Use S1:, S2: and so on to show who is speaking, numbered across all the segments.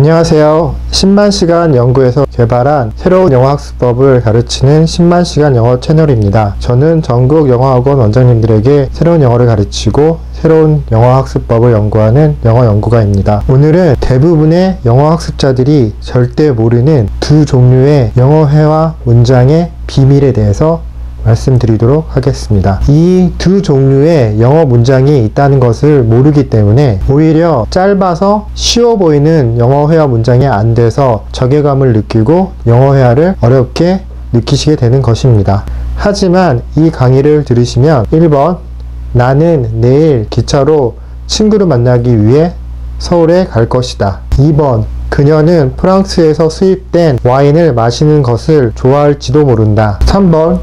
S1: 안녕하세요. 10만시간 연구에서 개발한 새로운 영어학습법을 가르치는 10만시간 영어 채널입니다. 저는 전국 영어학원 원장님들에게 새로운 영어를 가르치고 새로운 영어학습법을 연구하는 영어연구가입니다. 오늘은 대부분의 영어학습자들이 절대 모르는 두 종류의 영어회화 문장의 비밀에 대해서 말씀드리도록 하겠습니다. 이 두 종류의 영어 문장이 있다는 것을 모르기 때문에 오히려 짧아서 쉬워 보이는 영어 회화 문장이 안 돼서 적외감을 느끼고 영어 회화를 어렵게 느끼시게 되는 것입니다. 하지만 이 강의를 들으시면 1번 나는 내일 기차로 친구를 만나기 위해 서울에 갈 것이다. 2번 그녀는 프랑스에서 수입된 와인을 마시는 것을 좋아할지도 모른다. 3번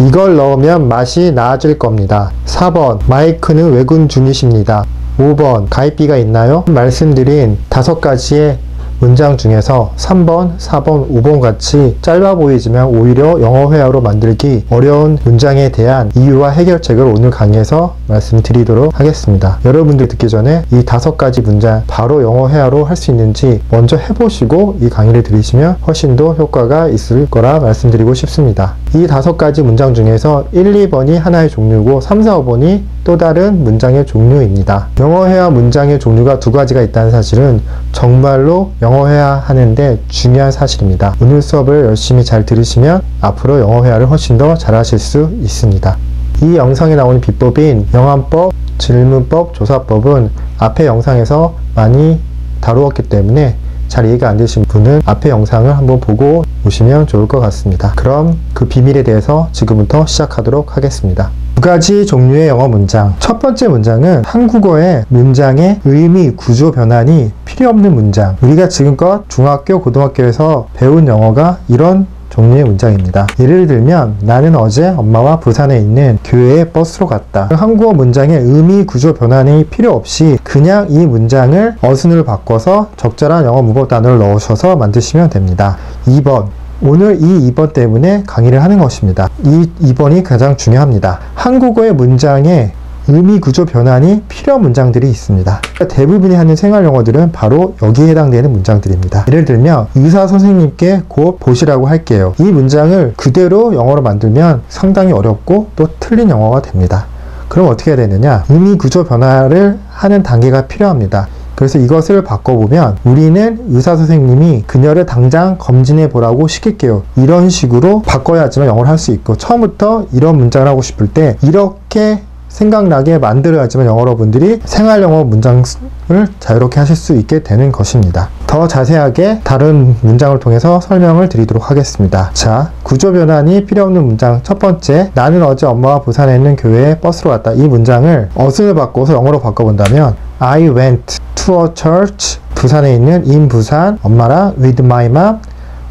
S1: 이걸 넣으면 맛이 나아질 겁니다. 4번 마이크는 외군 중이십니다. 5번 가입비가 있나요? 말씀드린 5가지의 문장 중에서 3번, 4번, 5번 같이 짧아 보이지만 오히려 영어 회화로 만들기 어려운 문장에 대한 이유와 해결책을 오늘 강의에서 말씀드리도록 하겠습니다. 여러분들이 듣기 전에 이 5가지 문장 바로 영어 회화로 할 수 있는지 먼저 해보시고 이 강의를 들으시면 훨씬 더 효과가 있을 거라 말씀드리고 싶습니다. 이 5가지 문장 중에서 1, 2번이 하나의 종류고 3, 4, 5번이 또 다른 문장의 종류입니다. 영어 회화 문장의 종류가 2가지가 있다는 사실은 정말로 영어 회화 하는데 중요한 사실입니다. 오늘 수업을 열심히 잘 들으시면 앞으로 영어 회화를 훨씬 더 잘하실 수 있습니다. 이 영상에 나오는 비법인 영환법, 질문법, 조사법은 앞의 영상에서 많이 다루었기 때문에 잘 이해가 안 되신 분은 앞의 영상을 한번 보고 오시면 좋을 것 같습니다. 그럼 그 비밀에 대해서 지금부터 시작하도록 하겠습니다. 2가지 종류의 영어 문장. 첫 번째 문장은 한국어의 문장의 의미, 구조 변환이 필요 없는 문장. 우리가 지금껏 중학교, 고등학교에서 배운 영어가 이런 종류의 문장입니다. 예를 들면 나는 어제 엄마와 부산에 있는 교회에 버스로 갔다. 한국어 문장의 의미, 구조 변환이 필요 없이 그냥 이 문장을 어순을 바꿔서 적절한 영어 문법 단어를 넣으셔서 만드시면 됩니다. 2번. 오늘 이 2번 때문에 강의를 하는 것입니다. 이 2번이 가장 중요합니다. 한국어의 문장에 의미 구조 변환이 필요한 문장들이 있습니다. 대부분이 하는 생활 영어들은 바로 여기에 해당되는 문장들입니다. 예를 들면 의사 선생님께 곧 보시라고 할게요. 이 문장을 그대로 영어로 만들면 상당히 어렵고 또 틀린 영어가 됩니다. 그럼 어떻게 해야 되느냐? 의미 구조 변화를 하는 단계가 필요합니다. 그래서 이것을 바꿔보면 우리는 의사 선생님이 그녀를 당장 검진해 보라고 시킬게요. 이런 식으로 바꿔야지만 영어를 할 수 있고 처음부터 이런 문장을 하고 싶을 때 이렇게 생각나게 만들어야지만 여러분들이 생활영어 문장을 자유롭게 하실 수 있게 되는 것입니다. 더 자세하게 다른 문장을 통해서 설명을 드리도록 하겠습니다. 자, 구조 변환이 필요 없는 문장 첫 번째, 나는 어제 엄마와 부산에 있는 교회에 버스로 갔다. 이 문장을 어순을 바꿔서 영어로 바꿔본다면 I went to a church 부산에 있는 in 부산 엄마랑 with my mom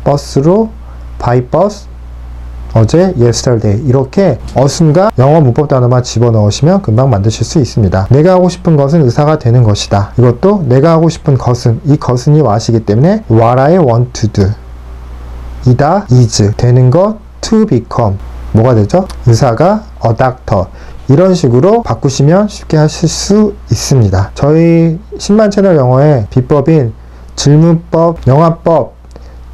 S1: 버스로 by bus 어제 yesterday 이렇게 어순과 영어 문법 단어만 집어넣으시면 금방 만드실 수 있습니다. 내가 하고 싶은 것은 의사가 되는 것이다. 이것도 내가 하고 싶은 것은 이 것은이 what이기 때문에 what I want to do 이다 is 되는 것 to become 뭐가 되죠? 의사가 a doctor 이런 식으로 바꾸시면 쉽게 하실 수 있습니다. 저희 10만 채널 영어의 비법인 질문법, 영화법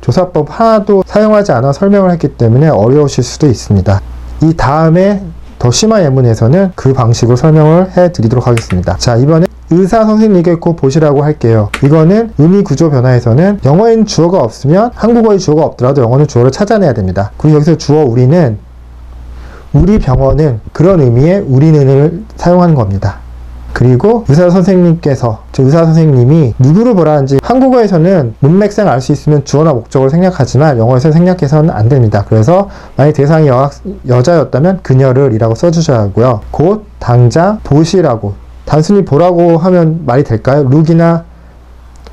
S1: 조사법 하나도 사용하지 않아 설명을 했기 때문에 어려우실 수도 있습니다. 이 다음에 더 심한 예문에서는 그 방식으로 설명을 해 드리도록 하겠습니다. 자, 이번에 의사 선생님께 꼭 보시라고 할게요. 이거는 의미 구조 변화에서는 영어에는 주어가 없으면 한국어에 주어가 없더라도 영어는 주어를 찾아내야 됩니다. 그리고 여기서 주어 우리는 우리 병원은 그런 의미의 우리는을 사용하는 겁니다. 그리고 의사 선생님께서, 의사 선생님이 누구를 보라는지 한국어에서는 문맥상 알 수 있으면 주어나 목적을 생략하지만 영어에서는 생략해서는 안 됩니다. 그래서 만약 대상이 여자였다면 그녀를 이라고 써주셔야 하고요. 곧, 당장, 보시라고. 단순히 보라고 하면 말이 될까요? look이나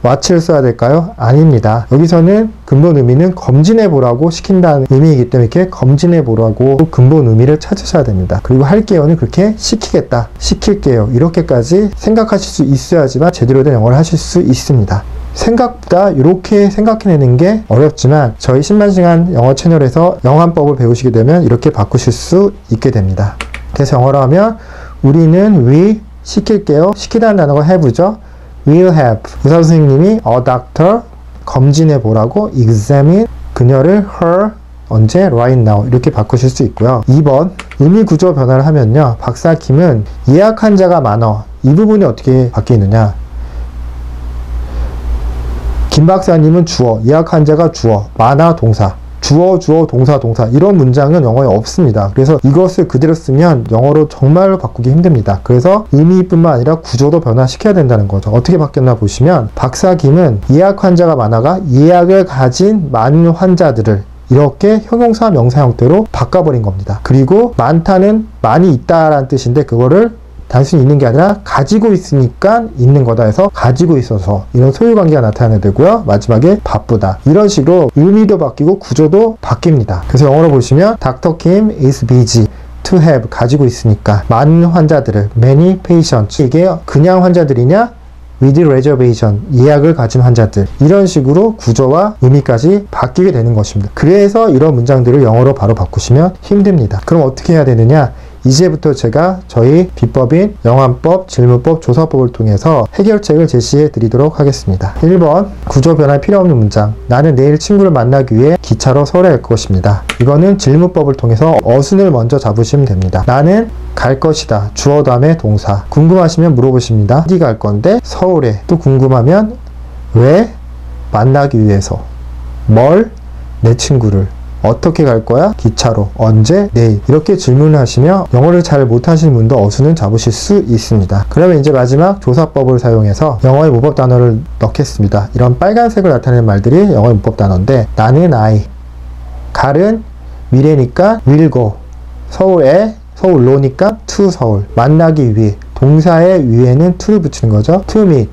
S1: watch를 써야 될까요? 아닙니다. 여기서는 근본 의미는 검진해 보라고 시킨다는 의미이기 때문에 이렇게 검진해 보라고 근본 의미를 찾으셔야 됩니다. 그리고 할게요는 그렇게 시키겠다, 시킬게요 이렇게까지 생각하실 수 있어야지만 제대로 된 영어를 하실 수 있습니다. 생각보다 이렇게 생각해내는 게 어렵지만 저희 10만시간 영어 채널에서 영환법을 배우시게 되면 이렇게 바꾸실 수 있게 됩니다. 그래서 영어로 하면 우리는 we 시킬게요. 시키다는 단어가 have죠. will have. 의사 선생님이 a doctor 검진해 보라고 examine 그녀를 her 언제 right now 이렇게 바꾸실 수 있고요. 2번 의미 구조 변화를 하면요. 박사 김은 예약 환자가 많어. 이 부분이 어떻게 바뀌느냐. 김 박사님은 주어, 예약 환자가 주어, 많아 동사. 주어, 동사 이런 문장은 영어에 없습니다. 그래서 이것을 그대로 쓰면 영어로 정말로 바꾸기 힘듭니다. 그래서 의미뿐만 아니라 구조도 변화시켜야 된다는 거죠. 어떻게 바뀌었나 보시면 박사 김은 예약 환자가 많아가 예약을 가진 많은 환자들을 이렇게 형용사 명사 형태로 바꿔버린 겁니다. 그리고 많다는 많이 있다라는 뜻인데 그거를 단순히 있는 게 아니라 가지고 있으니까 있는 거다 해서 가지고 있어서 이런 소유관계가 나타나야 되고요. 마지막에 바쁘다. 이런 식으로 의미도 바뀌고 구조도 바뀝니다. 그래서 영어로 보시면 Dr. Kim is busy to have 가지고 있으니까 많은 환자들을 many patients 이게 그냥 환자들이냐 with reservation 예약을 가진 환자들 이런 식으로 구조와 의미까지 바뀌게 되는 것입니다. 그래서 이런 문장들을 영어로 바로 바꾸시면 힘듭니다. 그럼 어떻게 해야 되느냐? 이제부터 제가 저희 비법인 영환법, 질문법, 조사법을 통해서 해결책을 제시해 드리도록 하겠습니다. 1번 구조 변화 필요 없는 문장 나는 내일 친구를 만나기 위해 기차로 서울에 갈 것입니다. 이거는 질문법을 통해서 어순을 먼저 잡으시면 됩니다. 나는 갈 것이다. 주어 다음에 동사. 궁금하시면 물어보십니다. 어디 갈 건데? 서울에. 또 궁금하면 왜? 만나기 위해서. 뭘? 내 친구를. 어떻게 갈 거야? 기차로. 언제? 내일. 이렇게 질문을 하시면 영어를 잘 못하시는 분도 어순은 잡으실 수 있습니다. 그러면 이제 마지막 조사법을 사용해서 영어의 문법 단어를 넣겠습니다. 이런 빨간색을 나타내는 말들이 영어의 문법 단어인데 나는 I. 갈은 미래니까 will go. 서울에 서울로니까 to 서울. 만나기 위해. 동사의 위에는 to를 붙이는 거죠. to meet.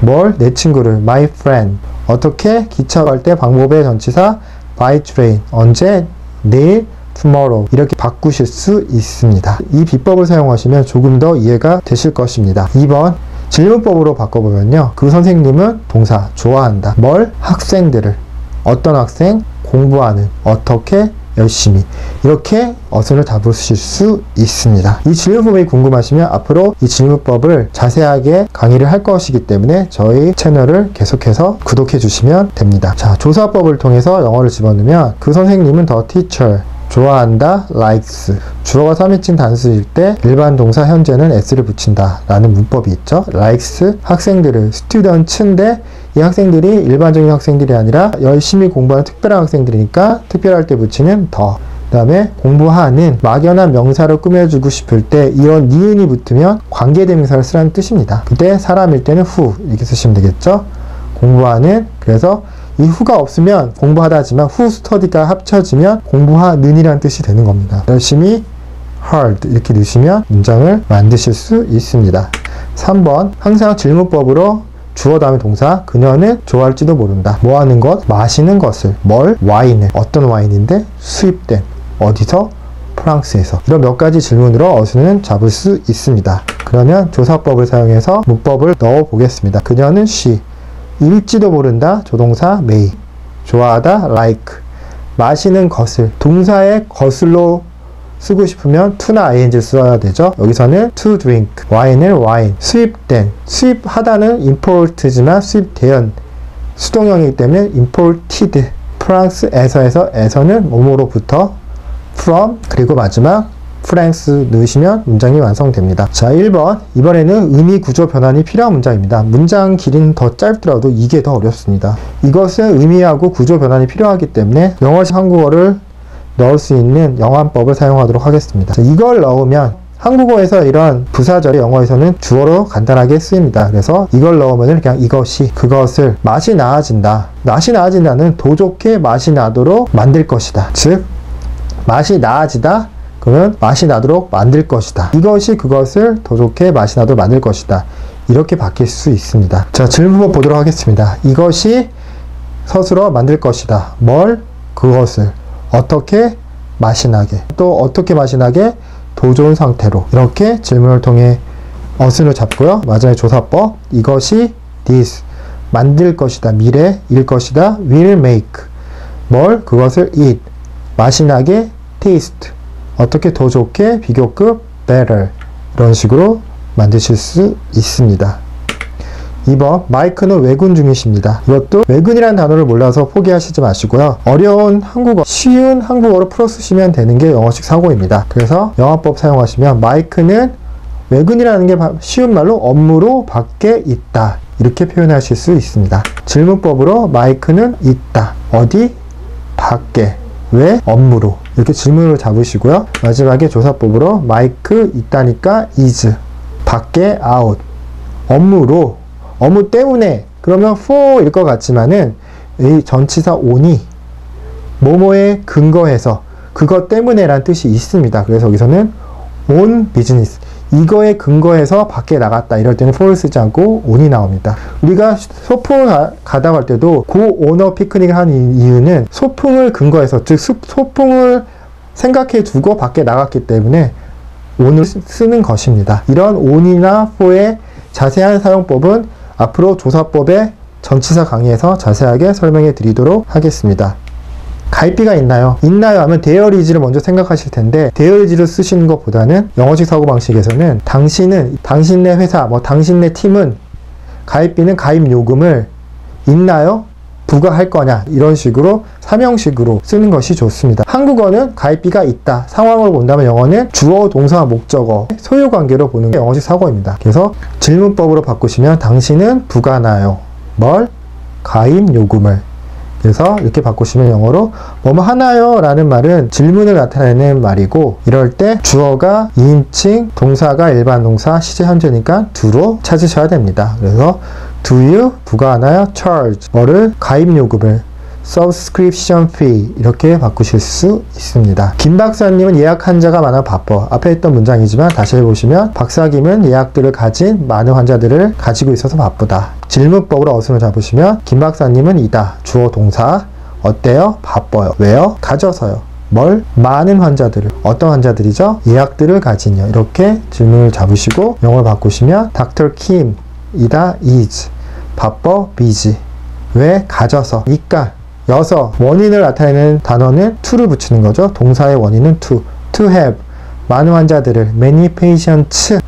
S1: 뭘? 내 친구를. my friend. 어떻게? 기차 갈 때 방법의 전치사 by train. 언제? 내일 tomorrow. 이렇게 바꾸실 수 있습니다. 이 비법을 사용하시면 조금 더 이해가 되실 것입니다. 2번 질문법으로 바꿔보면요. 그 선생님은 동사 좋아한다. 뭘? 학생들을. 어떤 학생? 공부하는. 어떻게? 열심히. 이렇게 어순을 잡으실 수 있습니다. 이 질문법이 궁금하시면 앞으로 이 질문법을 자세하게 강의를 할 것이기 때문에 저희 채널을 계속해서 구독해 주시면 됩니다. 자, 조사법을 통해서 영어를 집어넣으면 그 선생님은 the teacher 좋아한다, likes. 주어가 3인칭 단수일 때 일반 동사 현재는 s를 붙인다 라는 문법이 있죠. likes 학생들을 students인데 이 학생들이 일반적인 학생들이 아니라 열심히 공부하는 특별한 학생들이니까 특별할 때 붙이는 더. 그 다음에 공부하는 막연한 명사를 꾸며주고 싶을 때 이런 니은이 붙으면 관계대명사를 쓰라는 뜻입니다. 그때 사람일 때는 who 이렇게 쓰시면 되겠죠. 공부하는. 그래서 이 who가 없으면 공부하다 하지만 who study가 합쳐지면 공부하는 이라는 뜻이 되는 겁니다. 열심히 hard 이렇게 넣으시면 문장을 만드실 수 있습니다. 3번 항상 질문법으로 주어 다음에 동사 그녀는 좋아할지도 모른다. 뭐 하는 것? 마시는 것을. 뭘? 와인을. 어떤 와인인데? 수입된. 어디서? 프랑스에서. 이런 몇 가지 질문으로 어순은 잡을 수 있습니다. 그러면 조사법을 사용해서 문법을 넣어 보겠습니다. 그녀는 she. 일지도 모른다. 조동사 may. 좋아하다. like. 마시는 것을. 동사의 것을로 쓰고 싶으면 to나 ing를 써야 되죠. 여기서는 to drink. 와인을 wine. 수입된. 수입하다는 import지만 수입된. 수동형이기 때문에 imported. 프랑스에서에서 에서는 뭐뭐로부터 from. 그리고 마지막 프랑스 넣으시면 문장이 완성됩니다. 자, 1번. 이번에는 의미 구조 변환이 필요한 문장입니다. 문장 길이는 더 짧더라도 이게 더 어렵습니다. 이것은 의미하고 구조 변환이 필요하기 때문에 영어식 한국어를 넣을 수 있는 영환법을 사용하도록 하겠습니다. 자, 이걸 넣으면 한국어에서 이런 부사절이 영어에서는 주어로 간단하게 쓰입니다. 그래서 이걸 넣으면 그냥 이것이 그것을 맛이 나아진다. 맛이 나아진다는 도 좋게 맛이 나도록 만들 것이다. 즉 맛이 나아지다. 그러면 맛이 나도록 만들 것이다. 이것이 그것을 더 좋게 맛이 나도록 만들 것이다. 이렇게 바뀔 수 있습니다. 자, 질문법 보도록 하겠습니다. 이것이 서술어 만들 것이다. 뭘? 그것을. 어떻게? 맛이 나게. 또 어떻게 맛이 나게? 도 좋은 상태로. 이렇게 질문을 통해 어순을 잡고요. 마지막에 조사법. 이것이 this. 만들 것이다. 미래. 일 것이다. will make. 뭘? 그것을 eat. 맛이 나게 taste. 어떻게 더 좋게 비교급 better. 이런 식으로 만드실 수 있습니다. 2번, 마이크는 외근 중이십니다. 이것도 외근이라는 단어를 몰라서 포기하시지 마시고요. 어려운 한국어, 쉬운 한국어로 풀어 쓰시면 되는 게 영어식 사고입니다. 그래서 영화법 사용하시면 마이크는 외근이라는 게 쉬운 말로 업무로 밖에 있다. 이렇게 표현하실 수 있습니다. 질문법으로 마이크는 있다. 어디? 밖에. 왜? 업무로. 이렇게 질문을 잡으시고요. 마지막에 조사법으로 마이크 있다니까 is. 밖에 out. 업무로. 업무 때문에. 그러면 for일 것 같지만은 이 전치사 on이 뭐뭐에 근거해서 그것 때문에 라는 뜻이 있습니다. 그래서 여기서는 on business. 이거에 근거해서 밖에 나갔다. 이럴 때는 for를 쓰지 않고 on이 나옵니다. 우리가 소풍을 가다고 할 때도 고 오너 피크닉을 하는 이유는 소풍을 근거해서, 즉 소풍을 생각해 두고 밖에 나갔기 때문에 on을 쓰는 것입니다. 이런 on이나 for의 자세한 사용법은 앞으로 조사법의 전치사 강의에서 자세하게 설명해 드리도록 하겠습니다. 가입비가 있나요? 있나요? 하면 there is를 먼저 생각하실 텐데 there is를 쓰시는 것보다는 영어식 사고방식에서는 당신은, 당신네 회사, 당신네 팀은 가입비는 가입 요금을 있나요? 부과할 거냐? 이런 식으로 사명식으로 쓰는 것이 좋습니다. 한국어는 가입비가 있다. 상황으로 본다면 영어는 주어, 동사, 목적어, 소유관계로 보는 게 영어식 사고입니다. 그래서 질문법으로 바꾸시면 당신은 부과하나요? 뭘? 가입 요금을. 그래서 이렇게 바꾸시면 영어로 뭐뭐 하나요? 라는 말은 질문을 나타내는 말이고, 이럴 때 주어가 2인칭, 동사가 일반 동사, 시제 현재니까 do로 찾으셔야 됩니다. 그래서 do you 부과하나요? charge 뭐를? 가입 요금을. subscription fee 이렇게 바꾸실 수 있습니다. 김 박사님은 예약 환자가 많아 바빠. 앞에 있던 문장이지만 다시 해보시면 박사김은 예약들을 가진 많은 환자들을 가지고 있어서 바쁘다. 질문법으로 어순을 잡으시면 김 박사님은 이다. 주어 동사. 어때요? 바빠요. 왜요? 가져서요. 뭘? 많은 환자들을. 어떤 환자들이죠? 예약들을 가진요. 이렇게 질문을 잡으시고 영어를 바꾸시면 Dr. Kim 이다. is 바빠. busy. 왜? 가져서. 니까 여서. 원인을 나타내는 단어는 to를 붙이는 거죠. 동사의 원인은 to have 많은 환자들을. many patients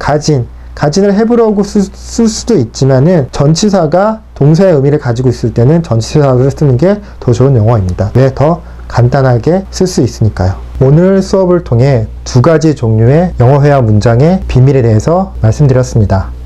S1: 가진을 have라고 쓸 수도 있지만은 전치사가 동사의 의미를 가지고 있을 때는 전치사를 쓰는 게 더 좋은 영어입니다. 왜? 더 간단하게 쓸 수 있으니까요. 오늘 수업을 통해 두 가지 종류의 영어 회화 문장의 비밀에 대해서 말씀드렸습니다.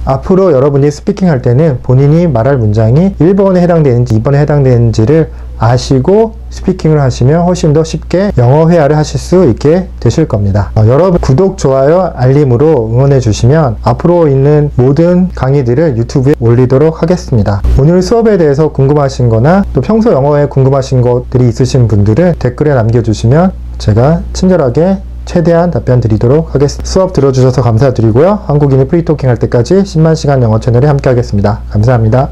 S1: 앞으로 여러분이 스피킹 할 때는 본인이 말할 문장이 1번에 해당되는지 2번에 해당되는지를 아시고 스피킹을 하시면 훨씬 더 쉽게 영어 회화를 하실 수 있게 되실 겁니다. 여러분 구독, 좋아요, 알림으로 응원해 주시면 앞으로 있는 모든 강의들을 유튜브에 올리도록 하겠습니다. 오늘 수업에 대해서 궁금하신 거나 또 평소 영어에 궁금하신 것들이 있으신 분들은 댓글에 남겨주시면 제가 친절하게 최대한 답변 드리도록 하겠습니다. 수업 들어주셔서 감사드리고요. 한국인이 프리토킹 할 때까지 10만 시간 영어 채널에 함께 하겠습니다. 감사합니다.